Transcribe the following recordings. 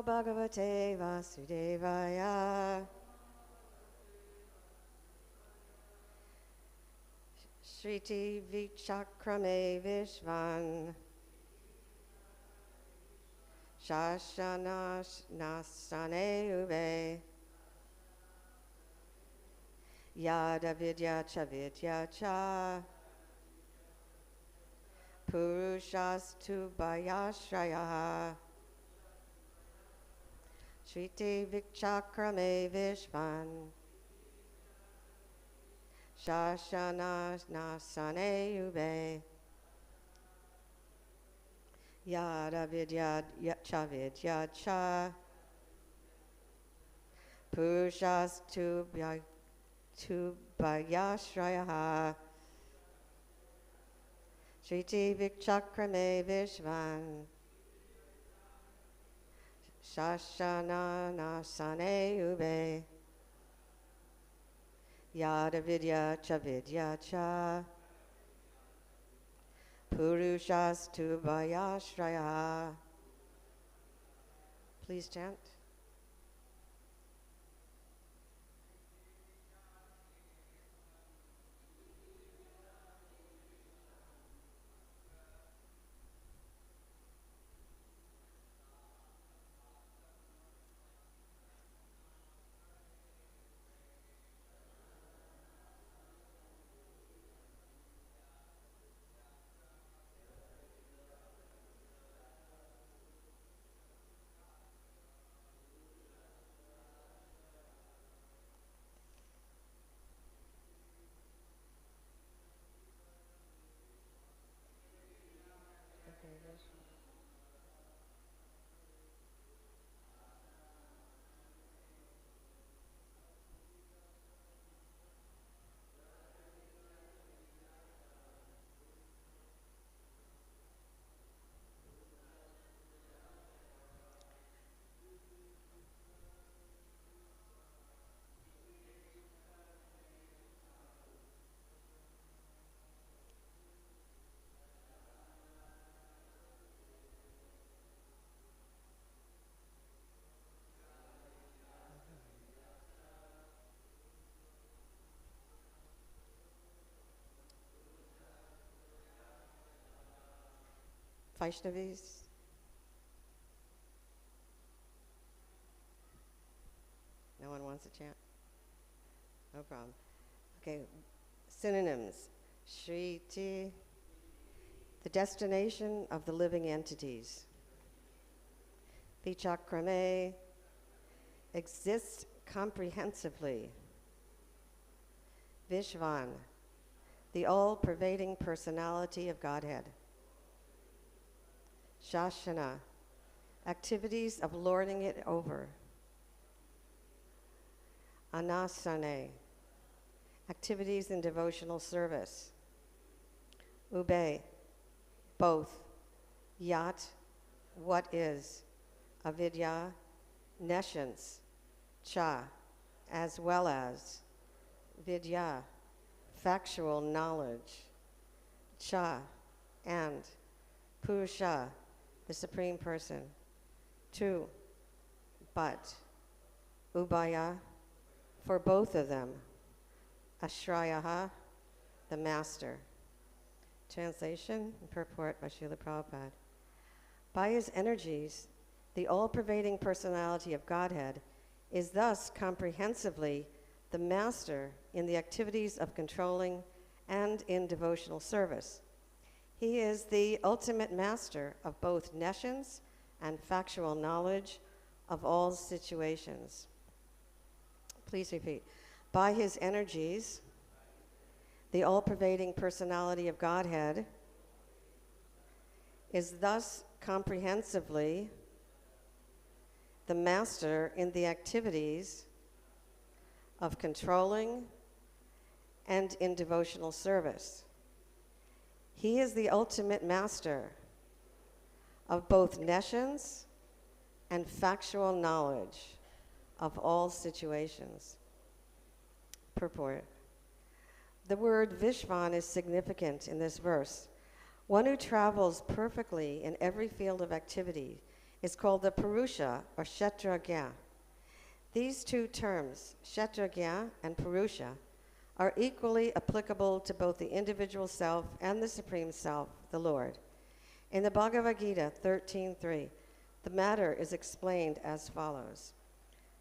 Bhagavate Vasudevaya sṛtī vicakrame viśvaṅ sāśanānaśane ubhe yada vidyā ca vidyā ca puruṣas tūbhayāśrayaḥ sṛtī vicakrame viśvaṅ sāśanānaśane ubhe yada vidyā ca vidyā ca puruṣas tūbhayāśrayaḥ sṛtī vicakrame viśvaṅ sāśanānaśane ubhe yada vidyā ca puruṣas tūbhayāśrayaḥ. Please chant. Vaishnavis? No one wants to chant? No problem. Okay, synonyms. Sṛtī, the destination of the living entities. Vicakrame, exists comprehensively. Viśvaṅ, the all-pervading personality of Godhead. Sāśana, activities of lording it over. Anaśane, activities in devotional service. Ubhe, both. Yat, what is. Avidyā, nescience. Cha, as well as. Vidyā, factual knowledge. Cha, and. Puruṣa, the Supreme Person. Two, but. Ubhaya, for both of them. āśrayaḥ, the Master. Translation and purport by Srila Prabhupada. By his energies, the all-pervading personality of Godhead is thus comprehensively the Master in the activities of controlling and in devotional service. He is the ultimate master of both nescience and factual knowledge of all situations. Please repeat. By his energies, the all-pervading personality of Godhead is thus comprehensively the master in the activities of controlling and in devotional service. He is the ultimate master of both nescience and factual knowledge of all situations. Purport. The word viśvaṅ is significant in this verse. One who travels perfectly in every field of activity is called the puruṣa, or kṣetrajña. These two terms, kṣetrajña and puruṣa, are equally applicable to both the individual self and the Supreme Self, the Lord. In the Bhagavad-gītā 13:3, the matter is explained as follows.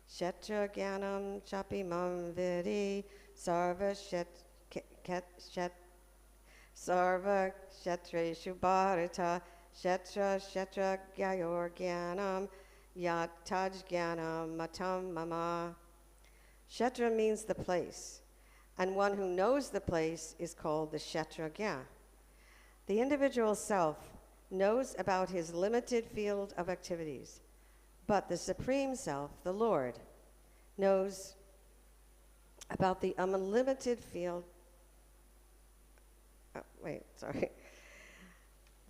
Kṣetrajñanam chapimam vidi sarva kṣetreshu bharata kṣetrajñayorjnanam yatajjnanam matam mama. Kshetra means the place, and one who knows the place is called the kṣetrajña. The individual self knows about his limited field of activities, but the Supreme Self, the Lord, knows about the unlimited field. The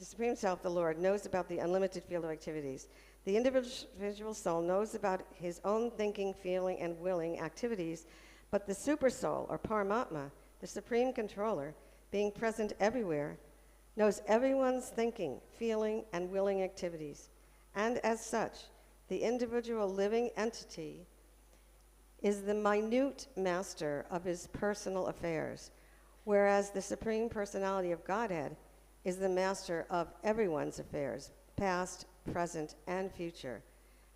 Supreme Self, the Lord, knows about the unlimited field of activities. The individual soul knows about his own thinking, feeling, and willing activities, but the super soul, or Paramatma, the Supreme Controller, being present everywhere, knows everyone's thinking, feeling, and willing activities. And as such, the individual living entity is the minute master of his personal affairs, whereas the Supreme Personality of Godhead is the master of everyone's affairs, past, present, and future,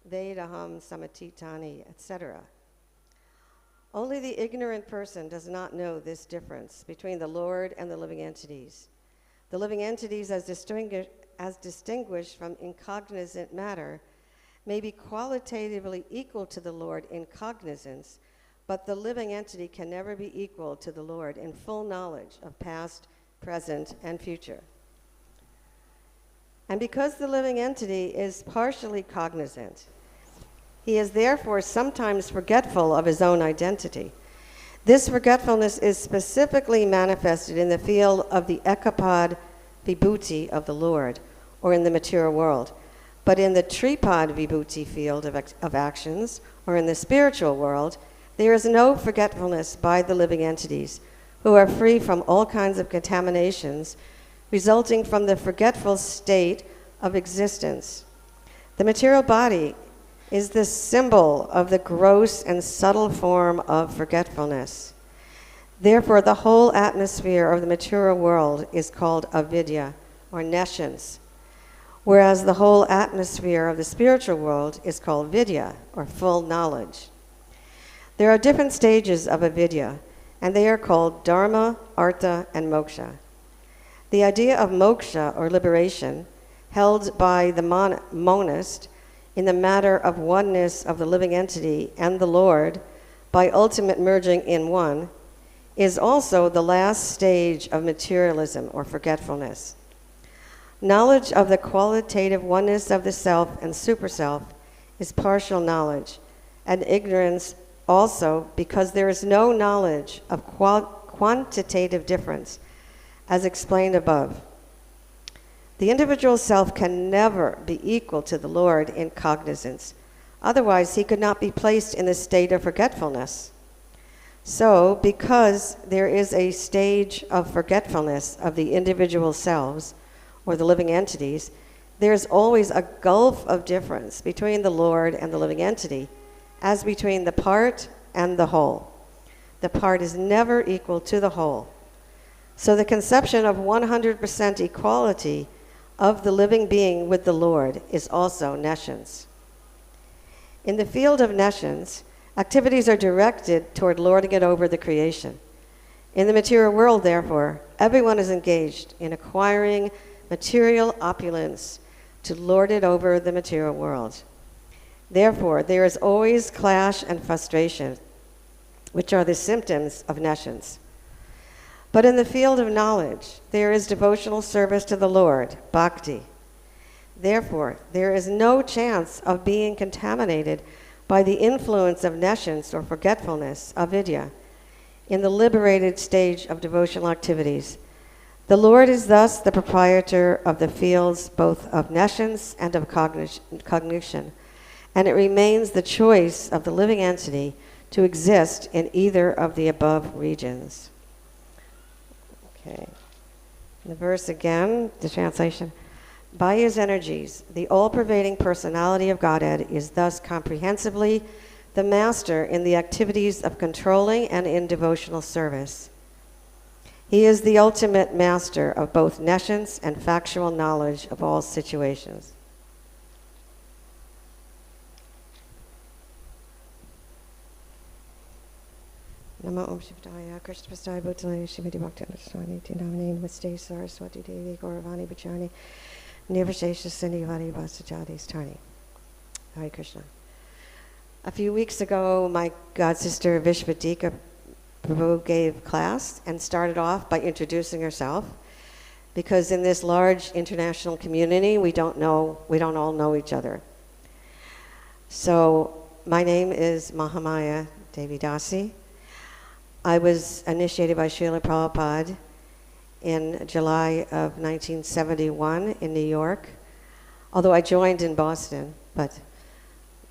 vedaham samatitani, etc. Only the ignorant person does not know this difference between the Lord and the living entities. The living entities, as distinguished from incognizant matter, may be qualitatively equal to the Lord in cognizance, but the living entity can never be equal to the Lord in full knowledge of past, present, and future. And because the living entity is partially cognizant, he is therefore sometimes forgetful of his own identity. This forgetfulness is specifically manifested in the field of the ekapad vibhuti of the Lord, or in the material world. But in the tripad vibhuti field of actions, or in the spiritual world, there is no forgetfulness by the living entities, who are free from all kinds of contaminations resulting from the forgetful state of existence. The material body is the symbol of the gross and subtle form of forgetfulness. Therefore, the whole atmosphere of the material world is called avidyā, or nescience, whereas the whole atmosphere of the spiritual world is called vidyā, or full knowledge. There are different stages of avidyā, and they are called dharma, artha, and moksha. The idea of moksha, or liberation, held by the monist in the matter of oneness of the living entity and the Lord by ultimate merging in one, is also the last stage of materialism, or forgetfulness. Knowledge of the qualitative oneness of the self and super-self is partial knowledge, and ignorance also, because there is no knowledge of quantitative difference, as explained above. The individual self can never be equal to the Lord in cognizance. Otherwise, he could not be placed in the state of forgetfulness. So, because there is a stage of forgetfulness of the individual selves, or the living entities, there is always a gulf of difference between the Lord and the living entity, as between the part and the whole. The part is never equal to the whole. So the conception of 100% equality of the living being with the Lord is also nescience. In the field of nescience, activities are directed toward lording it over the creation. In the material world, therefore, everyone is engaged in acquiring material opulence to lord it over the material world. Therefore, there is always clash and frustration, which are the symptoms of nescience. But in the field of knowledge, there is devotional service to the Lord, bhakti. Therefore, there is no chance of being contaminated by the influence of nescience or forgetfulness, avidyā, in the liberated stage of devotional activities. The Lord is thus the proprietor of the fields both of nescience and of cognition, and it remains the choice of the living entity to exist in either of the above regions. Okay. The verse again, the translation. By his energies, the all-pervading personality of Godhead is thus comprehensively the master in the activities of controlling and in devotional service. He is the ultimate master of both nescience and factual knowledge of all situations. Namo Om Shivdaya, Krishna Prasthaya Bhutale, Shivati Bhakti Anaśane, Tinamani, Namaste Saraswati Devi, Gauravani Bhajani, Nirvashesha Sindhivadi Vasajati Stani. Hare Krishna. A few weeks ago, my god sister Vishwadika Prabhu gave class and started off by introducing herself, because in this large international community, we don't all know each other. So my name is Mahamaya Devi Dasi. I was initiated by Srila Prabhupada in July of 1971 in New York, although I joined in Boston, but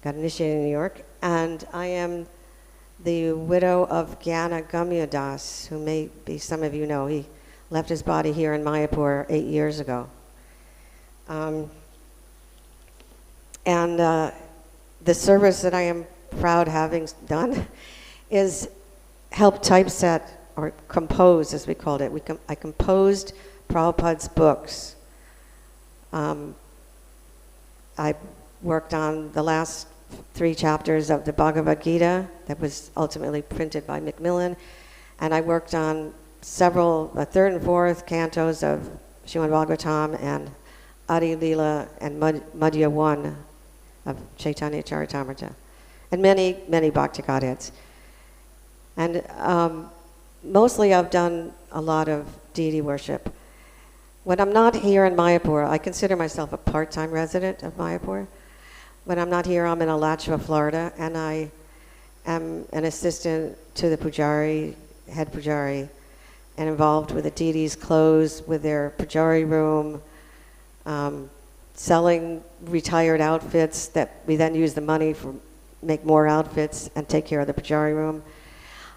got initiated in New York. And I am the widow of Gyana Gamya Das, who maybe some of you know. He left his body here in Mayapur 8 years ago. The service that I am proud having done is help typeset, or compose as we called it. I composed Prabhupada's books. I worked on the last 3 chapters of the Bhagavad-gītā that was ultimately printed by Macmillan, and I worked on several, 3rd and 4th cantos of Srimad Bhagavatam and Adi Lila and Madhya 1 of Chaitanya Charitamrita, and many, many Bhakti Godheads. And mostly I've done a lot of deity worship. When I'm not here in Mayapur, I consider myself a part-time resident of Mayapur. When I'm not here, I'm in Alachua, Florida, and I am an assistant to the pujari, head pujari, and involved with the deities' clothes, with their pujari room, selling retired outfits that we then use the money for, make more outfits and take care of the pujari room.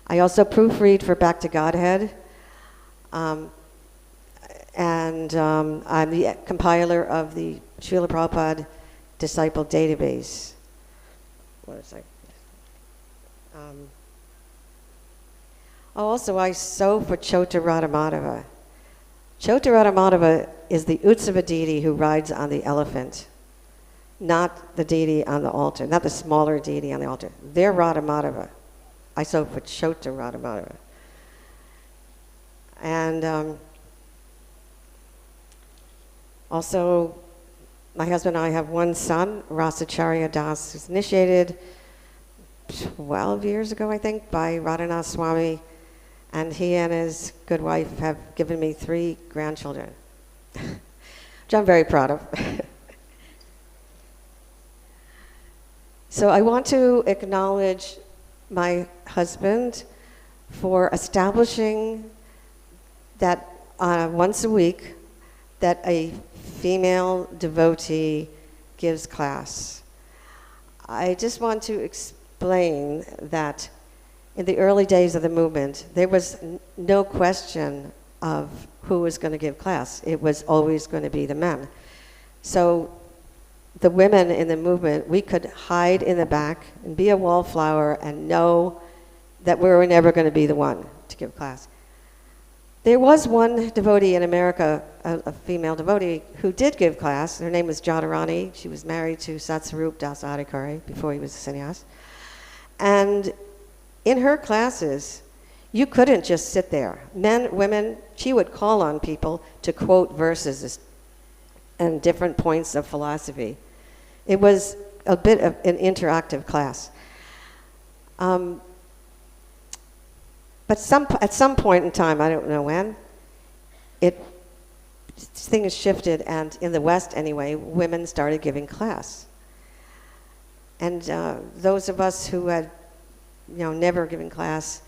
I also proofread for Back to Godhead, and I'm the compiler of the Srila Prabhupada Disciple Database. What is that? Also, I sew for Chota Radhamadava. Chota Radhamadava is the Utsava deity who rides on the elephant, not the deity on the altar, not the smaller deity on the altar. They're Radhamadava. I sew for Chota Radhamadava. And also, my husband and I have one son, Rasacharya Das, who's initiated 12 years ago, I think, by Radhanath Swami, and he and his good wife have given me 3 grandchildren, which I'm very proud of. So I want to acknowledge my husband for establishing that once a week that a female devotee gives class. I just want to explain that in the early days of the movement, there was no question of who was going to give class. It was always going to be the men. So the women in the movement, we could hide in the back and be a wallflower and know that we were never going to be the one to give class. There was one devotee in America, a female devotee, who did give class. Her name was Jadharani. She was married to Satsarup Das Adhikari before he was a sannyas. And in her classes, you couldn't just sit there. Men, women, she would call on people to quote verses and different points of philosophy. It was a bit of an interactive class. But at some point in time, I don't know when, things shifted, and in the West anyway, women started giving class. And those of us who had, never given class,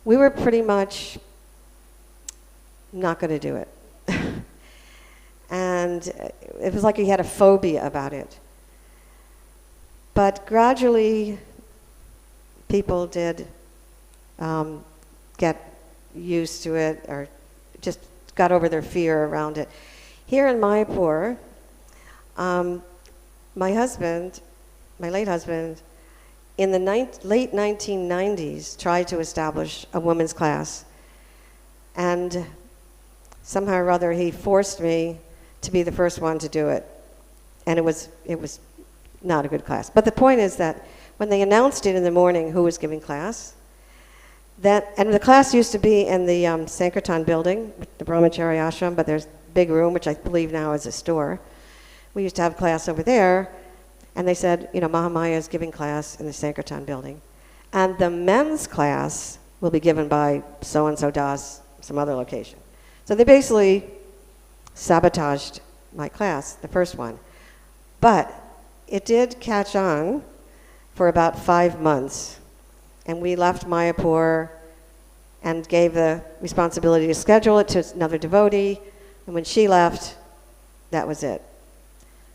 we were pretty much not going to do it. And it was like we had a phobia about it. But gradually, people did get used to it, or just got over their fear around it. Here in Mayapur, My husband, my late husband, in the late 1990s tried to establish a women's class. And somehow or other he forced me to be the first one to do it. And it was not a good class. But the point is that when they announced it in the morning who was giving class, and the class used to be in the Sankirtan building, the Brahmachari ashram, but there's a big room, which I believe now is a store. We used to have class over there, and they said, Mahamaya is giving class in the Sankirtan building. And the men's class will be given by so-and-so Das, some other location. So they basically sabotaged my class, the first one. But it did catch on for about 5 months. And we left Mayapur and gave the responsibility to schedule it to another devotee. And when she left, that was it.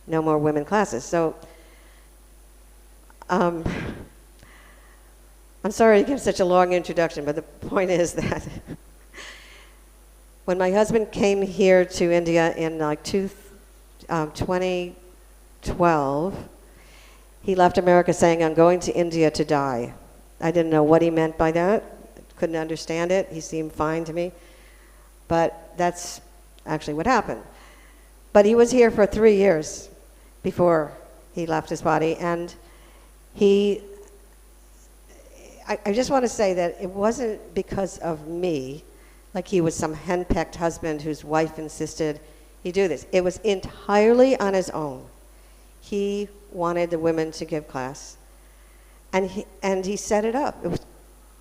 No more women classes. So I'm sorry to give such a long introduction, but the point is that when my husband came here to India in 2012, he left America saying, "I'm going to India to die." I didn't know what he meant by that. Couldn't understand it. He seemed fine to me. But that's actually what happened. But he was here for 3 years before he left his body. And I just want to say that it wasn't because of me, like he was some henpecked husband whose wife insisted he do this. It was entirely on his own. He wanted the women to give class. And he set it up.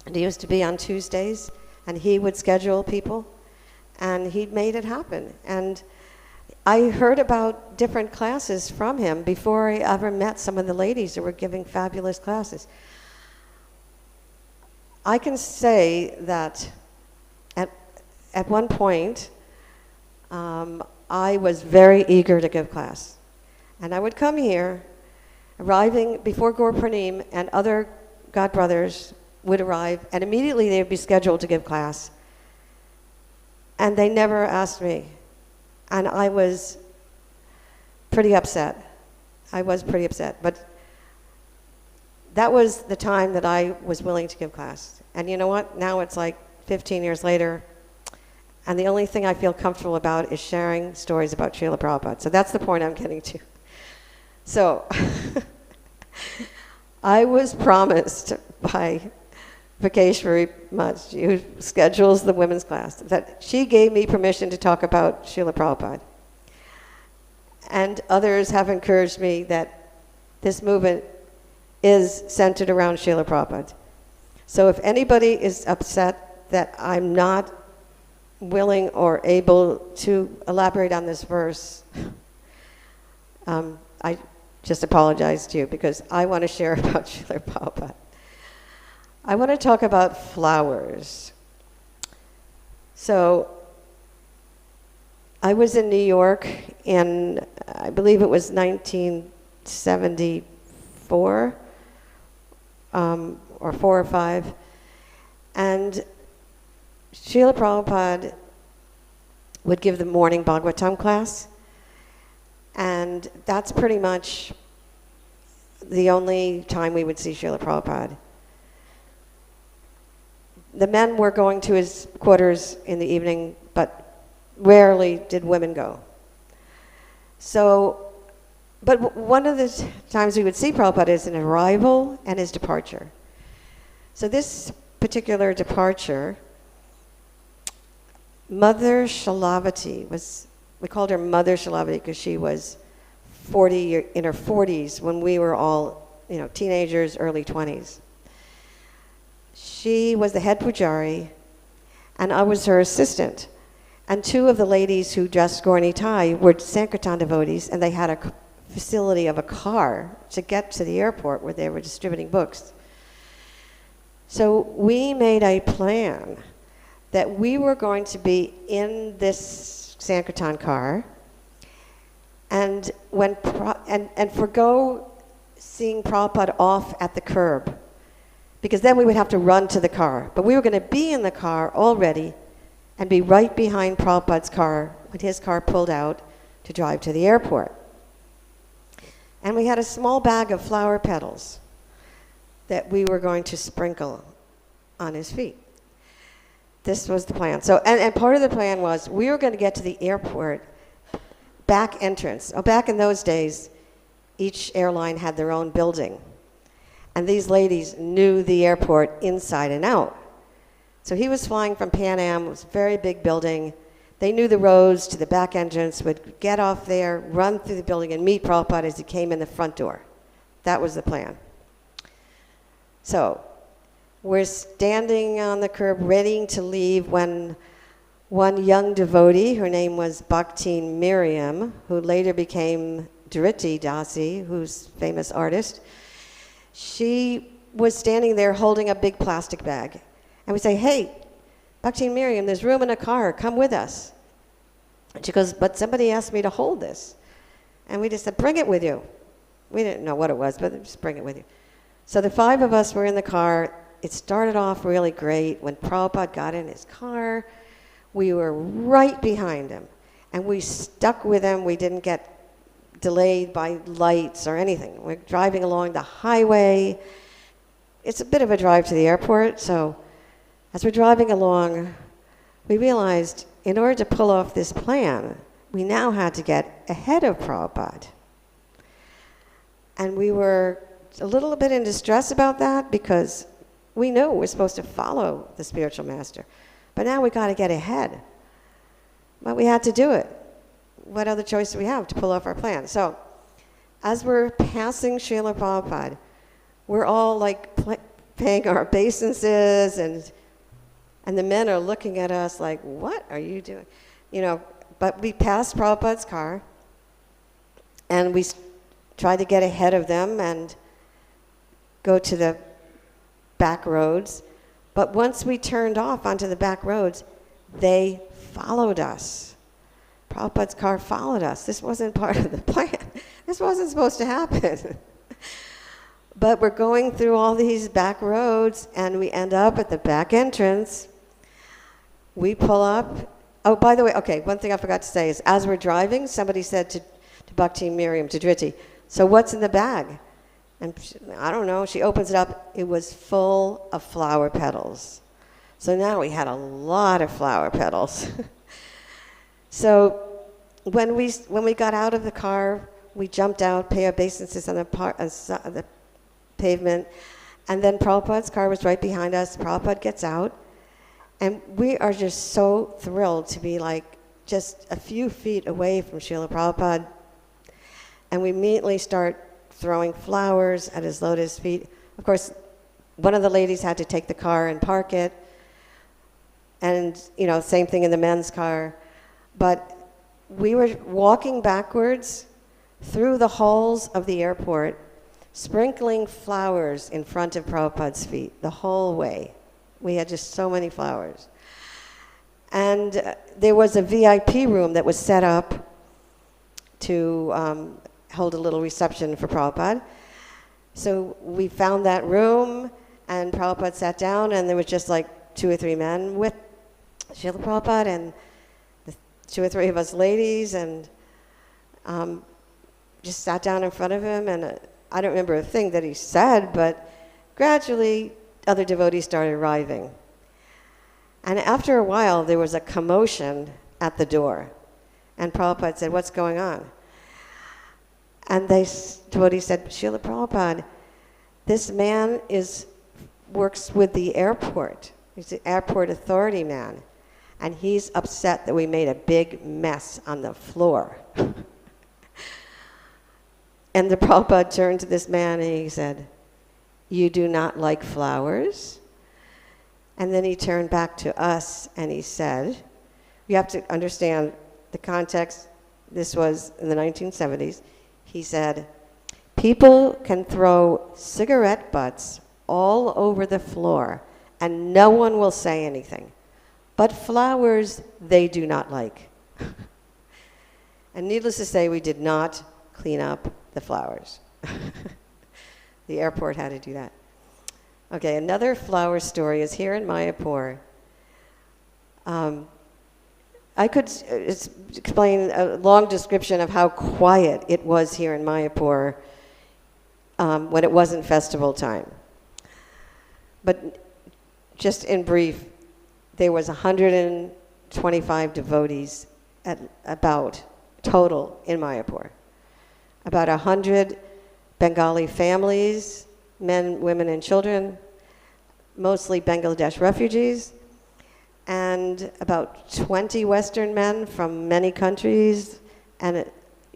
It used to be on Tuesdays, and he would schedule people, and he made it happen. And I heard about different classes from him before I ever met some of the ladies who were giving fabulous classes. I can say that at one point, I was very eager to give class. And I would come here, arriving before Gaur Purnim, and other God brothers would arrive, and immediately they would be scheduled to give class. And they never asked me. And I was pretty upset. But that was the time that I was willing to give class. And you know what? Now it's like 15 years later, and the only thing I feel comfortable about is sharing stories about Srila Prabhupada. So that's the point I'm getting to. So I was promised by Vikeshwari Mataji, who schedules the women's class, that she gave me permission to talk about Srila Prabhupada. And others have encouraged me that this movement is centered around Srila Prabhupada. So if anybody is upset that I'm not willing or able to elaborate on this verse, I just apologize to you, because I want to share about Srila Prabhupada. I want to talk about flowers. So I was in New York in, I believe it was 1974, or 4 or 5, and Srila Prabhupada would give the morning Bhagavatam class, and that's pretty much the only time we would see Srila Prabhupada. The men were going to his quarters in the evening, but rarely did women go. So, but one of the times we would see Prabhupada is an arrival and his departure. So this particular departure, Mother Shalavati we called her Mother Shalavati because she was in her 40s when we were all, teenagers, early 20s. She was the head pujari, and I was her assistant. And 2 of the ladies who dressed Gaurani tie were Sankirtan devotees, and they had a facility of a car to get to the airport where they were distributing books. So we made a plan that we were going to be in this Sankirtan car and forgo seeing Prabhupada off at the curb, because then we would have to run to the car. But we were going to be in the car already and be right behind Prabhupada's car when his car pulled out to drive to the airport. And we had a small bag of flower petals that we were going to sprinkle on his feet. This was the plan. So, and part of the plan was we were going to get to the airport back entrance. Oh, back in those days, each airline had their own building. And these ladies knew the airport inside and out. So he was flying from Pan Am. It was a very big building. They knew the roads to the back entrance, would get off there, run through the building, and meet Prabhupada as he came in the front door. That was the plan. So we're standing on the curb ready to leave when one young devotee, her name was Bhakti Miriam, who later became Dasi, who's a famous artist, she was standing there holding a big plastic bag. And we say, hey, Bhakti Miriam, there's room in a car, come with us. And she goes, but somebody asked me to hold this. And we just said, bring it with you. We didn't know what it was, but just bring it with you. So the 5 of us were in the car. It started off really great. When Prabhupada got in his car, we were right behind him. And we stuck with him. We didn't get delayed by lights or anything. We're driving along the highway. It's a bit of a drive to the airport, so as we're driving along, we realized in order to pull off this plan, we now had to get ahead of Prabhupada. And we were a little bit in distress about that because we know we're supposed to follow the spiritual master. But now we got to get ahead. But we had to do it. What other choice do we have to pull off our plan? So as we're passing Srila Prabhupada, we're all like paying our obeisances, and the men are looking at us like, what are you doing? You know, but we passed Prabhupada's car, and we tried to get ahead of them and go to the back roads. But once we turned off onto the back roads, they followed us. Prabhupada's car followed us. This wasn't part of the plan. This wasn't supposed to happen. But we're going through all these back roads, and we end up at the back entrance. We pull up. Oh, by the way, okay, one thing I forgot to say is as we're driving, somebody said to Bhakti Miriam, to Dhriti, so what's in the bag? And I don't know. She opens it up. It was full of flower petals. So now we had a lot of flower petals. So when we got out of the car, we jumped out, pay obeisances on the pavement, and then Prabhupada's car was right behind us. Prabhupada gets out, and we are just so thrilled to be like just a few feet away from Srila Prabhupada, and we immediately start throwing flowers at his lotus feet. Of course, one of the ladies had to take the car and park it, and same thing in the men's car. But we were walking backwards through the halls of the airport, sprinkling flowers in front of Prabhupada's feet the whole way. We had just so many flowers. And there was a VIP room that was set up to hold a little reception for Prabhupada. So we found that room, and Prabhupada sat down, and there was just like 2 or 3 men with Srila Prabhupada, and the 2 or 3 of us ladies, and just sat down in front of him, and I don't remember a thing that he said, but gradually other devotees started arriving. And after a while, there was a commotion at the door. And Prabhupada said, what's going on? And devotee said, Srila Prabhupada, this man works with the airport. He's the airport authority man. And he's upset that we made a big mess on the floor. And the Prabhupada turned to this man and he said, you do not like flowers? And then he turned back to us and he said, you have to understand the context. This was in the 1970s. He said, people can throw cigarette butts all over the floor and no one will say anything. But flowers, they do not like. And needless to say, we did not clean up the flowers. The airport had to do that. Okay, another flower story is here in Mayapur. I could explain a long description of how quiet it was here in Mayapur when it wasn't festival time. But just in brief, there was 125 devotees about total in Mayapur. About 100 Bengali families, men, women, and children, mostly Bangladesh refugees, and about 20 Western men from many countries, and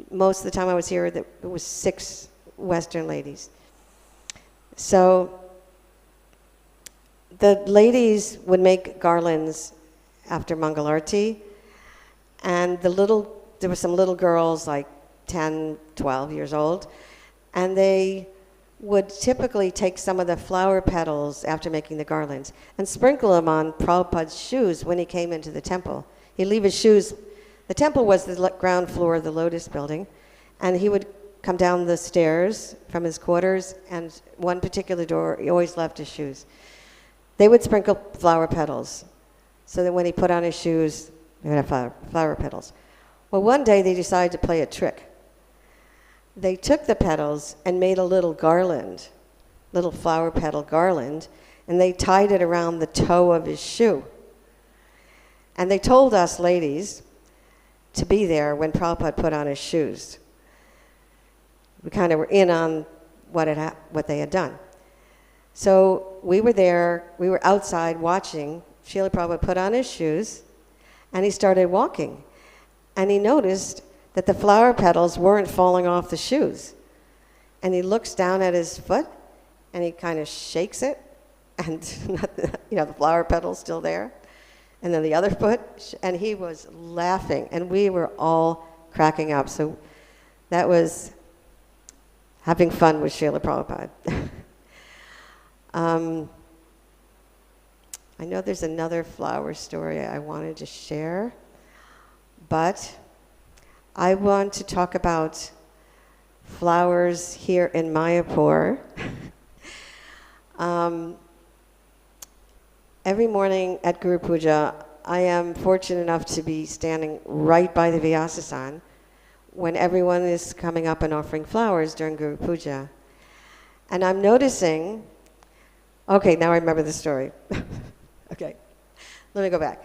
most of the time I was here, it was 6 Western ladies. So the ladies would make garlands after Mangalarti, and there were some little girls like 10, 12 years old, and they would typically take some of the flower petals after making the garlands and sprinkle them on Prabhupada's shoes when he came into the temple. He'd leave his shoes. The temple was the ground floor of the Lotus building, and he would come down the stairs from his quarters, and one particular door, he always left his shoes. They would sprinkle flower petals so that when he put on his shoes, they would have flower petals. Well, one day they decided to play a trick. They took the petals and made a little garland, little flower petal garland, and they tied it around the toe of his shoe. And they told us ladies to be there when Prabhupada put on his shoes. We kind of were in on what they had done. So we were there, we were outside watching Srila Prabhupada put on his shoes, and he started walking. And he noticed that the flower petals weren't falling off the shoes. And he looks down at his foot, and he kind of shakes it, and the flower petal's still there. And then the other foot, and he was laughing, and we were all cracking up. So that was having fun with Srila Prabhupada. I know there's another flower story I wanted to share, but I want to talk about flowers here in Mayapur. Every morning at Guru Puja, I am fortunate enough to be standing right by the Vyasa when everyone is coming up and offering flowers during Guru Puja. And I'm noticing, okay, now I remember the story. Okay, let me go back.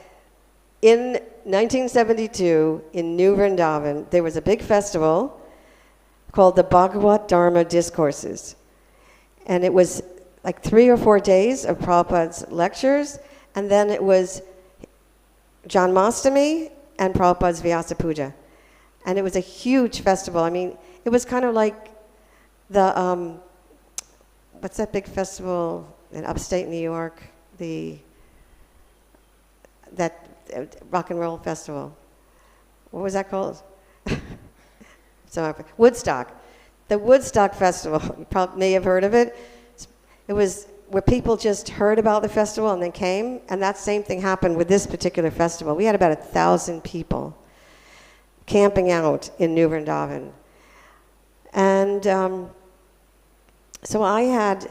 In 1972, in New Vrindavan, there was a big festival called the Bhagavad Dharma Discourses. And it was like 3 or 4 days of Prabhupada's lectures, and then it was Janmastami and Prabhupada's Vyasa Puja. And it was a huge festival. I mean, it was kind of like the, what's that big festival in upstate New York? That rock and roll festival. What was that called? Woodstock. The Woodstock Festival, you probably may have heard of it. It was where people just heard about the festival and then came, and that same thing happened with this particular festival. We had about 1,000 people camping out in New Vrindavan. And so I had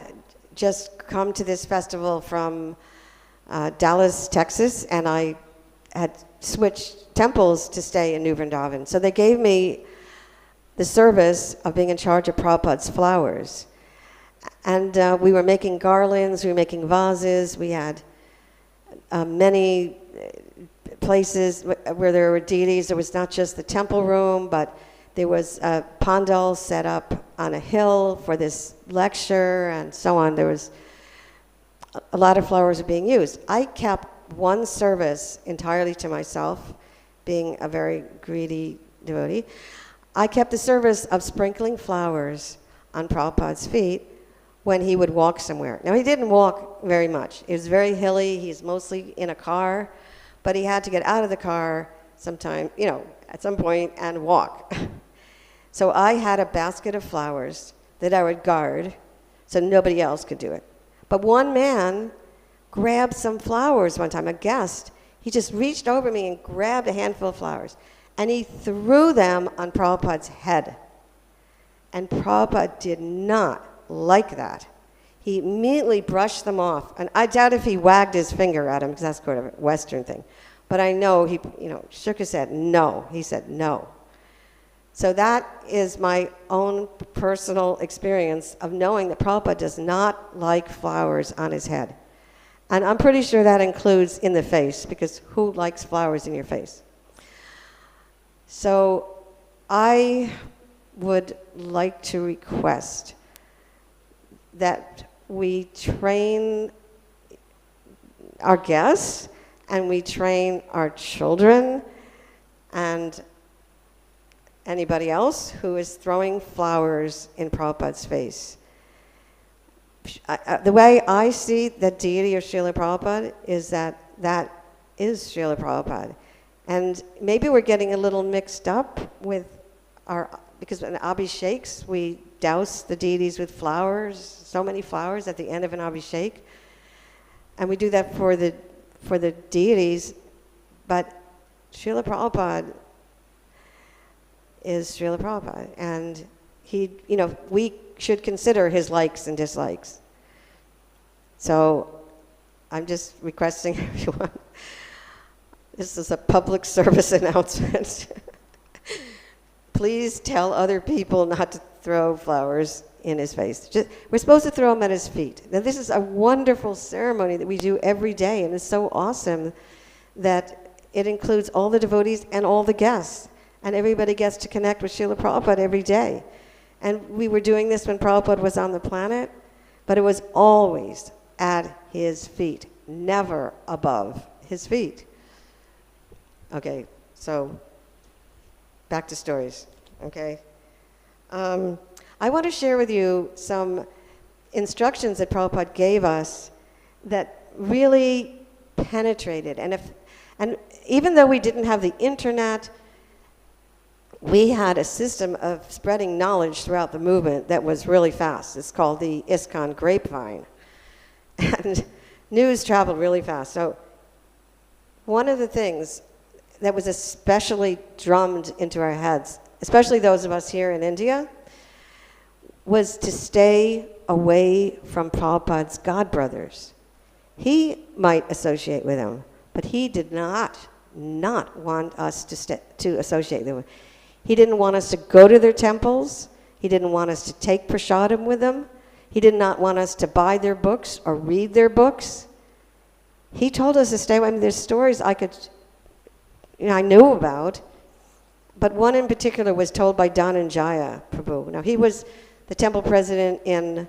just come to this festival from Dallas, Texas, and I had switched temples to stay in New Vrindavan. So they gave me the service of being in charge of Prabhupada's flowers. And we were making garlands, we were making vases, we had many places where there were deities. There was not just the temple room, but there was a pandal set up on a hill for this lecture and so on. There was a lot of flowers were being used. I kept one service entirely to myself, being a very greedy devotee. I kept the service of sprinkling flowers on Prabhupada's feet when he would walk somewhere. Now, he didn't walk very much. It was very hilly. He's mostly in a car, but he had to get out of the car sometime, at some point and walk. So I had a basket of flowers that I would guard so nobody else could do it. But one man grabbed some flowers one time, a guest. He just reached over me and grabbed a handful of flowers, and he threw them on Prabhupada's head. And Prabhupada did not like that. He immediately brushed them off, and I doubt if he wagged his finger at him, because that's kind of a Western thing. But I know he, shook his head. No. He said no. So that is my own personal experience of knowing that Prabhupada does not like flowers on his head. And I'm pretty sure that includes in the face, because who likes flowers in your face? So I would like to request that we train our guests and we train our children and anybody else who is throwing flowers in Prabhupada's face. The way I see the deity of Srila Prabhupada is that is Srila Prabhupada. And maybe we're getting a little mixed up with because in abhisheks, we douse the deities with flowers, so many flowers at the end of an abhishek. And we do that for the deities, but Srila Prabhupada is Srila Prabhupada. And we should consider his likes and dislikes. So I'm just requesting everyone, this is a public service announcement. Please tell other people not to throw flowers in his face. We're supposed to throw them at his feet. Now, this is a wonderful ceremony that we do every day, and it's so awesome that it includes all the devotees and all the guests, and everybody gets to connect with Srila Prabhupada every day. And we were doing this when Prabhupada was on the planet, but it was always at his feet, never above his feet. Okay, so back to stories, okay? I want to share with you some instructions that Prabhupada gave us that really penetrated. And even though we didn't have the internet, we had a system of spreading knowledge throughout the movement that was really fast. It's called the ISKCON grapevine. And news traveled really fast. So one of the things that was especially drummed into our heads, especially those of us here in India, was to stay away from Prabhupada's godbrothers. He might associate with them, but he did not want us to associate them. He didn't want us to go to their temples. He didn't want us to take prasadam with them. He did not want us to buy their books or read their books. He told us to stay away. I mean, there's stories I knew about, but one in particular was told by Dhananjaya Prabhu. Now, he was the temple president in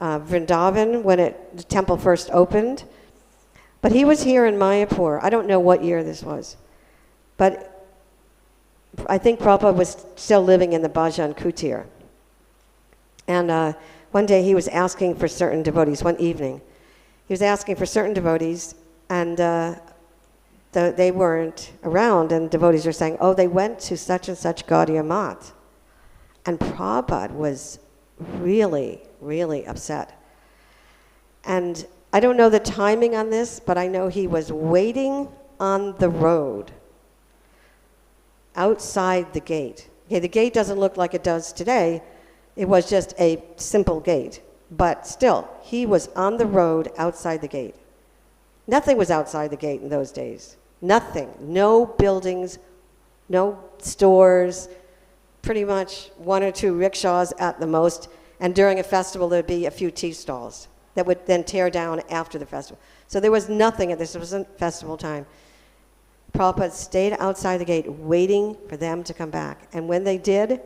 Vrindavan when the temple first opened, but he was here in Mayapur. I don't know what year this was, but I think Prabhupada was still living in the Bhajan Kutir. And one day he was asking for certain devotees, one evening. He was asking for certain devotees, and they weren't around, and devotees were saying, oh, they went to such and such Gaudiya Math. And Prabhupada was really, really upset. And I don't know the timing on this, but I know he was waiting on the road outside the gate. Okay, the gate doesn't look like it does today. It was just a simple gate. But still, he was on the road outside the gate. Nothing was outside the gate in those days. Nothing. No buildings, no stores, pretty much one or two rickshaws at the most. And during a festival, there'd be a few tea stalls that would then tear down after the festival. So there was nothing at this. It wasn't festival time. Prabhupada stayed outside the gate waiting for them to come back. And when they did,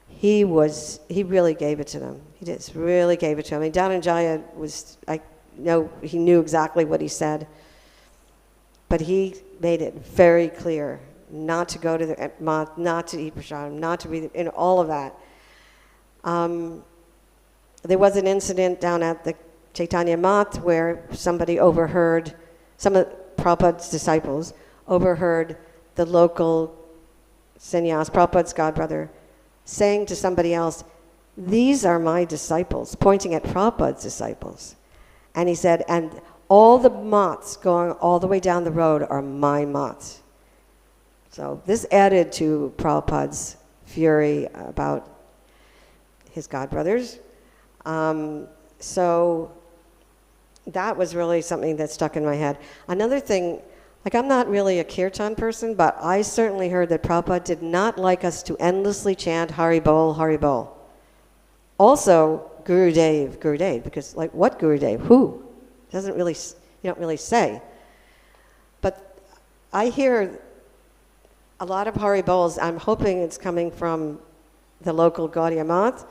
he really gave it to them. He just really gave it to them. I mean, Dhananjaya he knew exactly what he said. But he made it very clear not to go to the math, not to eat prasadam, not to be, all of that. There was an incident down at the Chaitanya Math where somebody overheard, some of Prabhupada's disciples overheard the local sannyas, Prabhupada's godbrother, saying to somebody else, these are my disciples, pointing at Prabhupada's disciples. And he said, and all the maths going all the way down the road are my maths. So this added to Prabhupada's fury about his godbrothers. So that was really something that stuck in my head. Another thing Like, I'm not really a kirtan person, but I certainly heard that Prabhupada did not like us to endlessly chant Hari Bol, Hari Bol. Also, Gurudev, Gurudev, because like, what Gurudev? Who? Doesn't really, you don't really say. But I hear a lot of Hari Bols. I'm hoping it's coming from the local Gaudiya Math.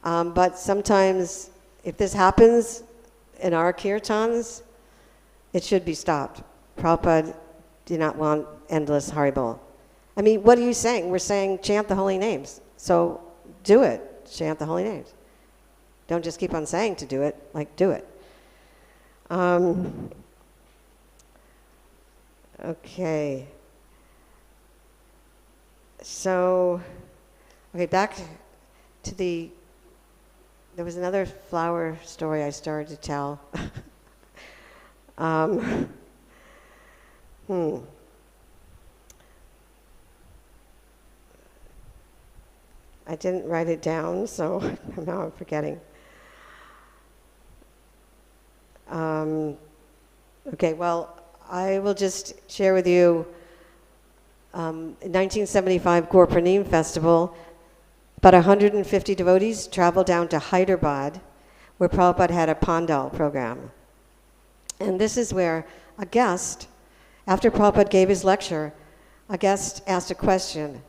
But sometimes, if this happens in our kirtans, it should be stopped. Prabhupada did not want endless Haribol. I mean, what are you saying? We're saying chant the holy names. So do it. Chant the holy names. Don't just keep on saying to do it. Like, do it. Okay. So, okay, back to the... There was another flower story I started to tell. I didn't write it down, so now I'm forgetting. Okay, well, I will just share with you, in 1975 Gurpurnim Festival, about 150 devotees traveled down to Hyderabad, where Prabhupada had a Pandal program. And this is where a guest, after Prabhupada gave his lecture, a guest asked a question.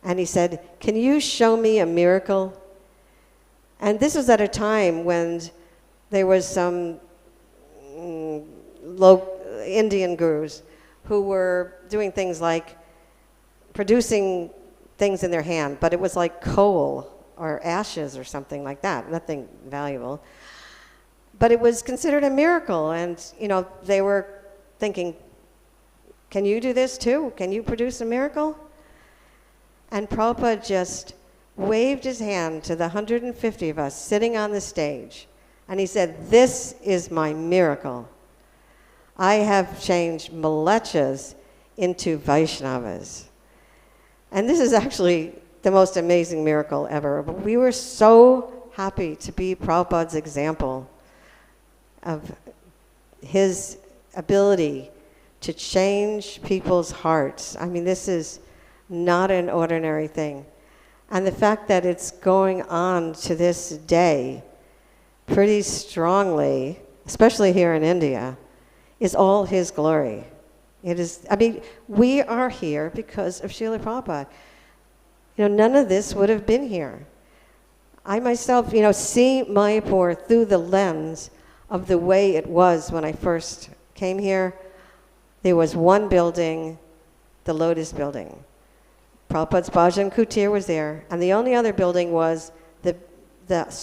And he said, "Can you show me a miracle?" And this was at a time when there was some Indian gurus who were doing things like producing things in their hand, but it was like coal or ashes or something like that, nothing valuable. But it was considered a miracle, and they were thinking, can you do this too? Can you produce a miracle? And Prabhupada just waved his hand to the 150 of us sitting on the stage, and he said, "This is my miracle. I have changed Mlechas into Vaishnavas." And this is actually the most amazing miracle ever. But we were so happy to be Prabhupada's example of his ability to change people's hearts. I mean, this is not an ordinary thing. And the fact that it's going on to this day pretty strongly, especially here in India, is all his glory. It is, I mean, we are here because of Srila Prabhupada. None of this would have been here. I myself, see Mayapur through the lens of the way it was when I first came here. There was one building, the Lotus building. Prabhupada's Bhajan Kutir was there, and the only other building was the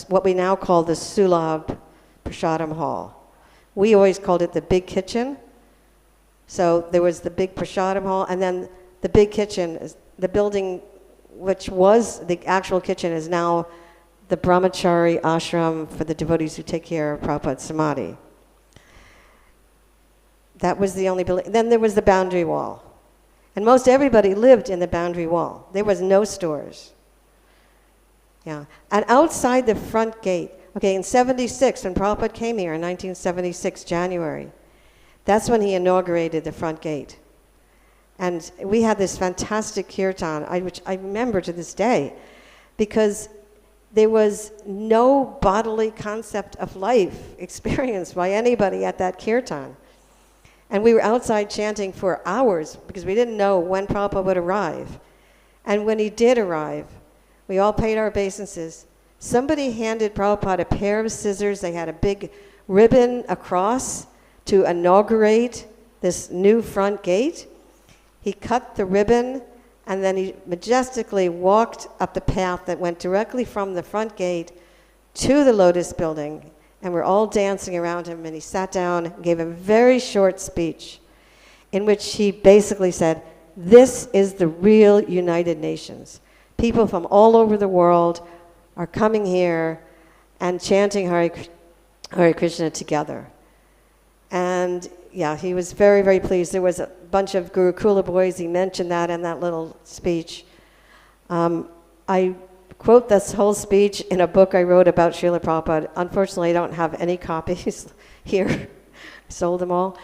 what we now call the Sulabh Prasadam Hall. We always called it the big kitchen. So there was the big Prasadam Hall, and then the big kitchen, the building which was the actual kitchen is now the Brahmachari ashram for the devotees who take care of Prabhupada's Samadhi. That was the only building. Then there was the boundary wall. And most everybody lived in the boundary wall. There was no stores. Yeah. And outside the front gate, okay, in 76, when Prabhupada came here in 1976, January, that's when he inaugurated the front gate. And we had this fantastic kirtan, which I remember to this day, because there was no bodily concept of life experienced by anybody at that kirtan. And we were outside chanting for hours because we didn't know when Prabhupada would arrive. And when he did arrive, we all paid our obeisances. Somebody handed Prabhupada a pair of scissors. They had a big ribbon across to inaugurate this new front gate. He cut the ribbon, and then he majestically walked up the path that went directly from the front gate to the Lotus building. And we're all dancing around him, and he sat down and gave a very short speech in which he basically said, "This is the real United Nations. People from all over the world are coming here and chanting Hare Krishna together." And yeah, he was very, very pleased. There was a bunch of Gurukula boys. He mentioned that in that little speech. I quote this whole speech in a book I wrote about Srila Prabhupada. Unfortunately, I don't have any copies here. I sold them all.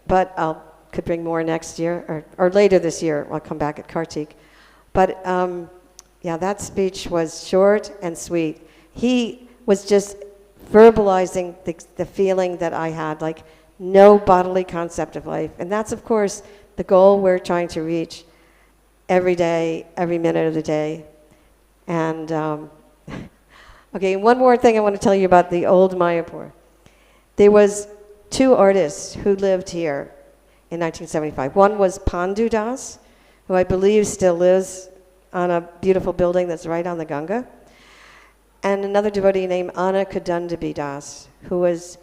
But I'll could bring more next year, or later this year. I'll come back at Kartik. But yeah, that speech was short and sweet. He was just verbalizing the feeling that I had, like no bodily concept of life. And that's, of course, the goal we're trying to reach every day, every minute of the day. And okay, one more thing I want to tell you about the old Mayapur. There was 2 artists who lived here in 1975. One was Pandu Das, who I believe still lives on a beautiful building that's right on the Ganga, and another devotee named Anna Kadundabi Das, who was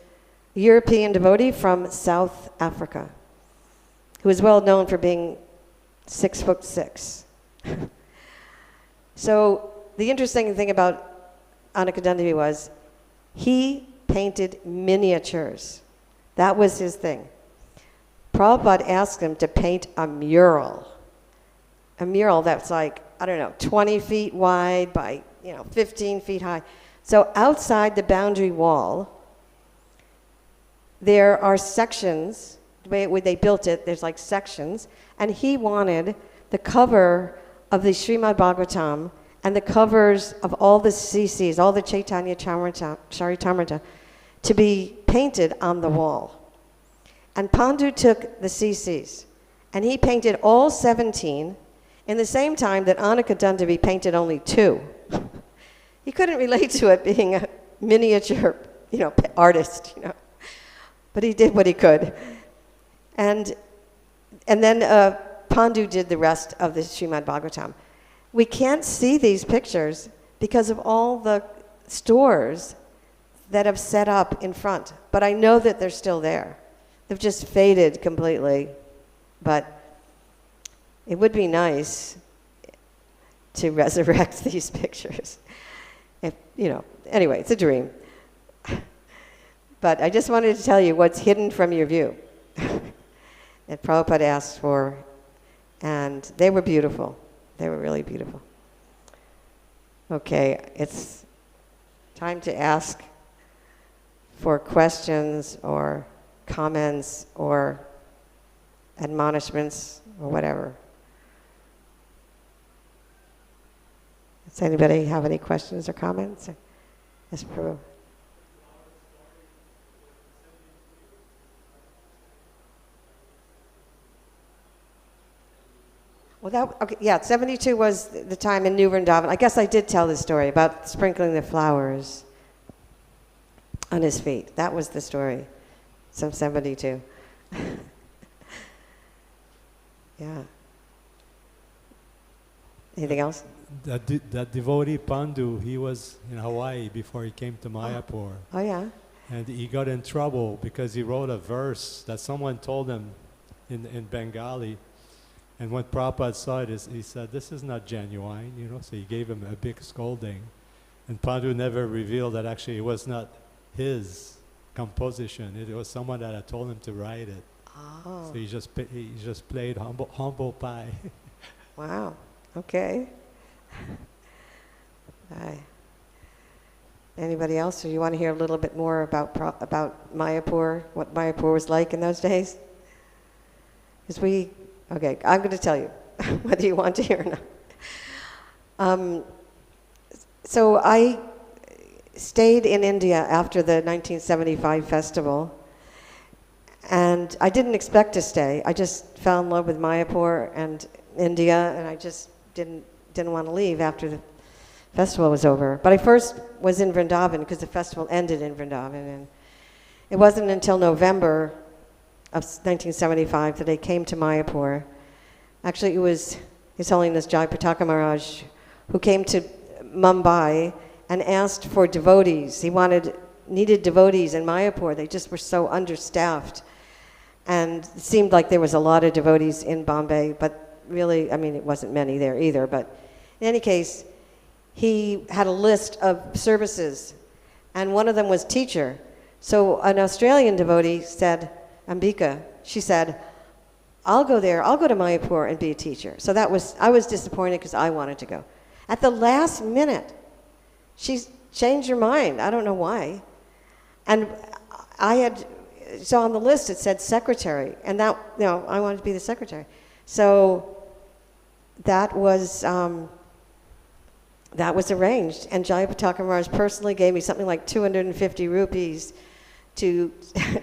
a European devotee from South Africa, who is well known for being 6'6". So the interesting thing about Anna Kadundabi was he painted miniatures. That was his thing. Prabhupada asked him to paint a mural that's like, I don't know, 20 feet wide by 15 feet high. So outside the boundary wall, there are sections. The way they built it, there's like sections. And he wanted the cover of the Srimad Bhagavatam and the covers of all the CCs, all the Chaitanya Charitamrita, to be painted on the wall. And Pandu took the CCs, and he painted all 17 in the same time that Anna Kadundabi painted only 2. He couldn't relate to it being a miniature, artist, but he did what he could. And then Pandu did the rest of the Srimad Bhagavatam. We can't see these pictures because of all the stores that have set up in front, but I know that they're still there. They've just faded completely, but it would be nice to resurrect these pictures. If, anyway, it's a dream. But I just wanted to tell you what's hidden from your view that Prabhupada asked for, and they were beautiful. They were really beautiful. Okay, it's time to ask for questions or comments or admonishments or whatever. Does anybody have any questions or comments? Yes, Prabhu. Well, okay, yeah, 72 was the time in New Vrindavan. I guess I did tell the story about sprinkling the flowers on his feet. That was the story. Some 72. Yeah. Anything else? That devotee Pandu, he was in Hawaii before he came to Mayapur. Oh, yeah? And he got in trouble because he wrote a verse that someone told him in Bengali. And when Prabhupada saw it, he said, this is not genuine, so he gave him a big scolding. And Pandu never revealed that actually it was not his composition. It was someone that had told him to write it. Oh. So he just played humble pie. Wow. Okay. Bye. Anybody else? Or you want to hear a little bit more about Mayapur, what Mayapur was like in those days? Because okay, I'm going to tell you whether you want to hear or not. So I stayed in India after the 1975 festival, and I didn't expect to stay. I just fell in love with Mayapur and India, and I just didn't want to leave after the festival was over. But I first was in Vrindavan because the festival ended in Vrindavan, and it wasn't until November of 1975 that I came to Mayapur. Actually, it was His Holiness Jayapataka Maharaj who came to Mumbai and asked for devotees. He needed devotees in Mayapur. They just were so understaffed. And it seemed like there was a lot of devotees in Bombay, but really, it wasn't many there either. But in any case, he had a list of services, and one of them was teacher. So an Australian devotee said, Ambika, she said, I'll go there, I'll go to Mayapur and be a teacher. So I was disappointed because I wanted to go. At the last minute, she changed her mind. I don't know why. And I had so on the list it said secretary, and that, you know, I wanted to be the secretary. So that was arranged, and Jayapataka Maharaj personally gave me something like 250 rupees to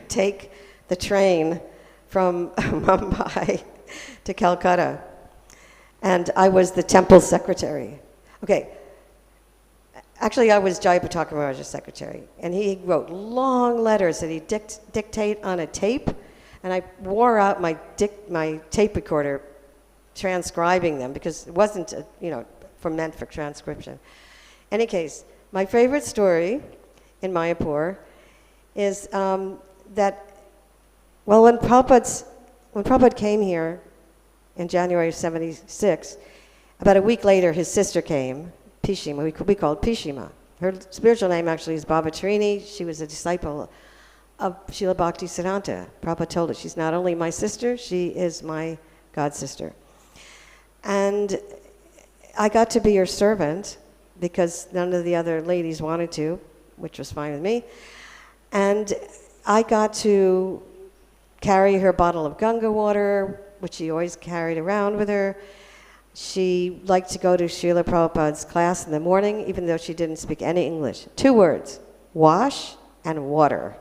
take the train from Mumbai to Calcutta. And I was the temple secretary. Okay, actually I was Jayapataka Maharaj's secretary, and he wrote long letters that he'd dictate on a tape, and I wore out my tape recorder transcribing them because it wasn't, meant for transcription. Any case, my favorite story in Mayapur is that, well, when Prabhupada came here in January of '76, about a week later his sister came, Pishima, we called Pishima. Her spiritual name actually is Bhavatarini. She was a disciple of Srila Bhaktisiddhanta. Prabhupada told her, she's not only my sister, she is my god sister. And I got to be her servant because none of the other ladies wanted to, which was fine with me. And I got to carry her bottle of Ganga water, which she always carried around with her. She liked to go to Srila Prabhupada's class in the morning, even though she didn't speak any English. 2 words, wash and water.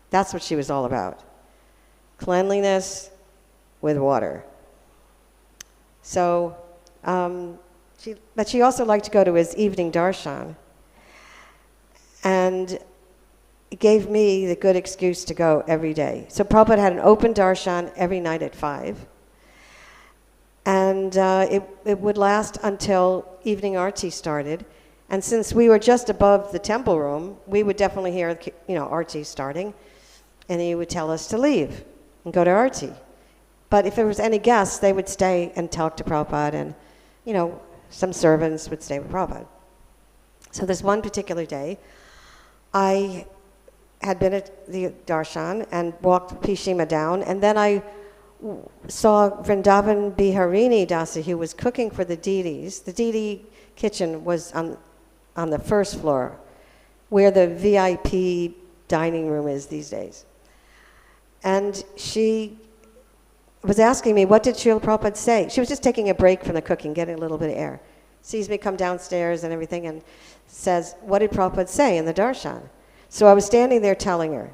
That's what she was all about. Cleanliness with water. So, but she also liked to go to his evening darshan. And it gave me the good excuse to go every day. So Prabhupada had an open darshan every night at 5. And it would last until evening arti started. And since we were just above the temple room, we would definitely hear, arti starting. And he would tell us to leave and go to arti. But if there was any guests, they would stay and talk to Prabhupada, and, some servants would stay with Prabhupada. So this one particular day, I had been at the darshan and walked Pishima down, and then I saw Vrindavan Biharini Dasi, who was cooking for the deities. The deity kitchen was on the first floor, where the VIP dining room is these days. And she was asking me, what did Srila Prabhupada say? She was just taking a break from the cooking, getting a little bit of air. Sees me come downstairs and everything and says, what did Prabhupada say in the darshan? So I was standing there telling her.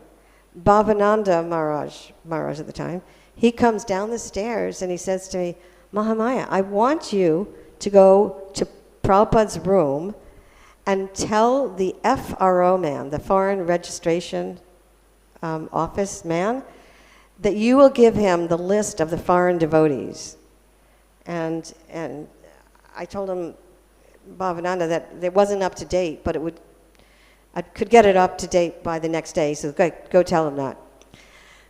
Bhavananda Maharaj at the time, he comes down the stairs and he says to me, Mahamaya, I want you to go to Prabhupada's room and tell the FRO man, the Foreign Registration Office man, that you will give him the list of the foreign devotees. And I told him, Bhavananda, that it wasn't up to date, but I could get it up to date by the next day, so go tell him that.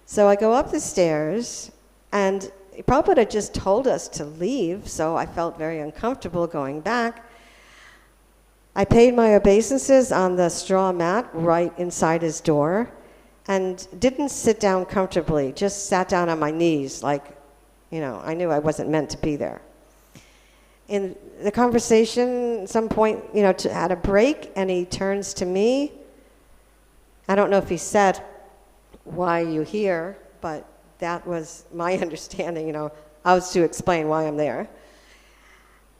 So I go up the stairs, and Prabhupada had just told us to leave, so I felt very uncomfortable going back. I paid my obeisances on the straw mat right inside his door, and didn't sit down comfortably, just sat down on my knees like, I knew I wasn't meant to be there. In the conversation, at some point, had a break, and he turns to me. I don't know if he said, why are you here? But that was my understanding, I was to explain why I'm there.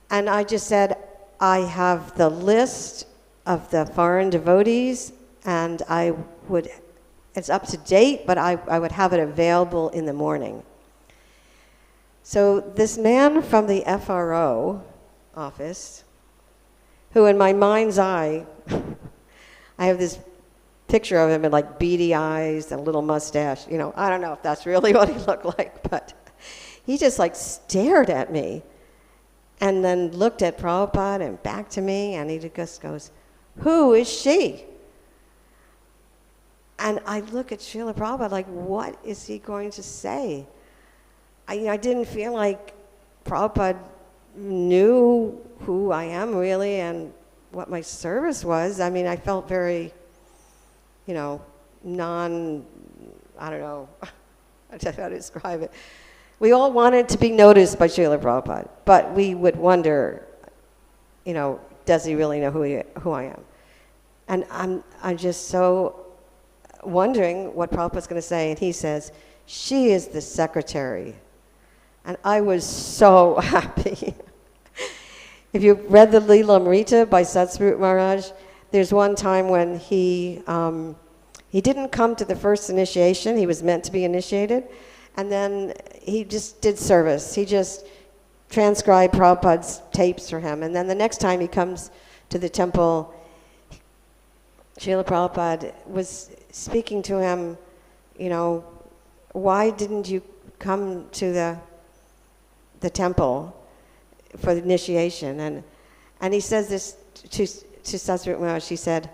And I just said, I have the list of the foreign devotees, and it's up to date, but I would have it available in the morning. So this man from the FRO office, who in my mind's eye, I have this picture of him with like beady eyes and a little mustache. I don't know if that's really what he looked like, but he just stared at me and then looked at Prabhupada and back to me, and he just goes, who is she? And I look at Srila Prabhupada what is he going to say? I didn't feel like Prabhupada knew who I am really and what my service was. I felt very, I don't know how to describe it. We all wanted to be noticed by Srila Prabhupada, but we would wonder, does he really know who I am? And I'm just so wondering what Prabhupada's going to say, and he says, she is the secretary. And I was so happy. If you read the Leela Amrita by Satsvarup Maharaj, there's one time when he didn't come to the first initiation. He was meant to be initiated. And then he just did service. He just transcribed Prabhupada's tapes for him. And then the next time he comes to the temple, Srila Prabhupada was speaking to him, you know, why didn't you come to the temple for the initiation? And he says this to Satsvarup Maharaj. He said,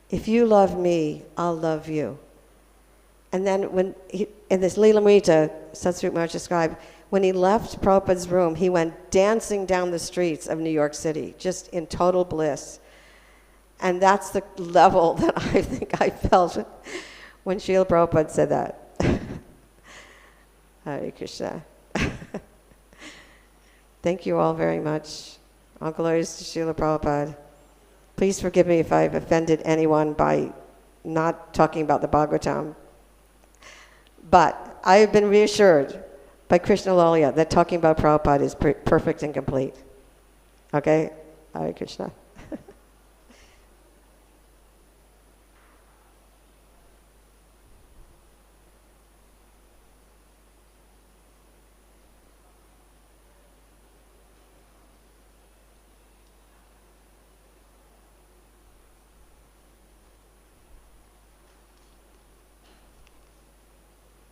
if you love me, I'll love you. And then when in this Leela Amrita, Satsvarup Maharaj described, when he left Prabhupada's room, he went dancing down the streets of New York City, just in total bliss. And that's the level that I think I felt when Srila Prabhupada said that. Hare Krishna. Thank you all very much. All glories to Srila Prabhupada. Please forgive me if I've offended anyone by not talking about the Bhagavatam. But I have been reassured by Krishna Lalya that talking about Prabhupada is perfect and complete. Okay? Hare Krishna.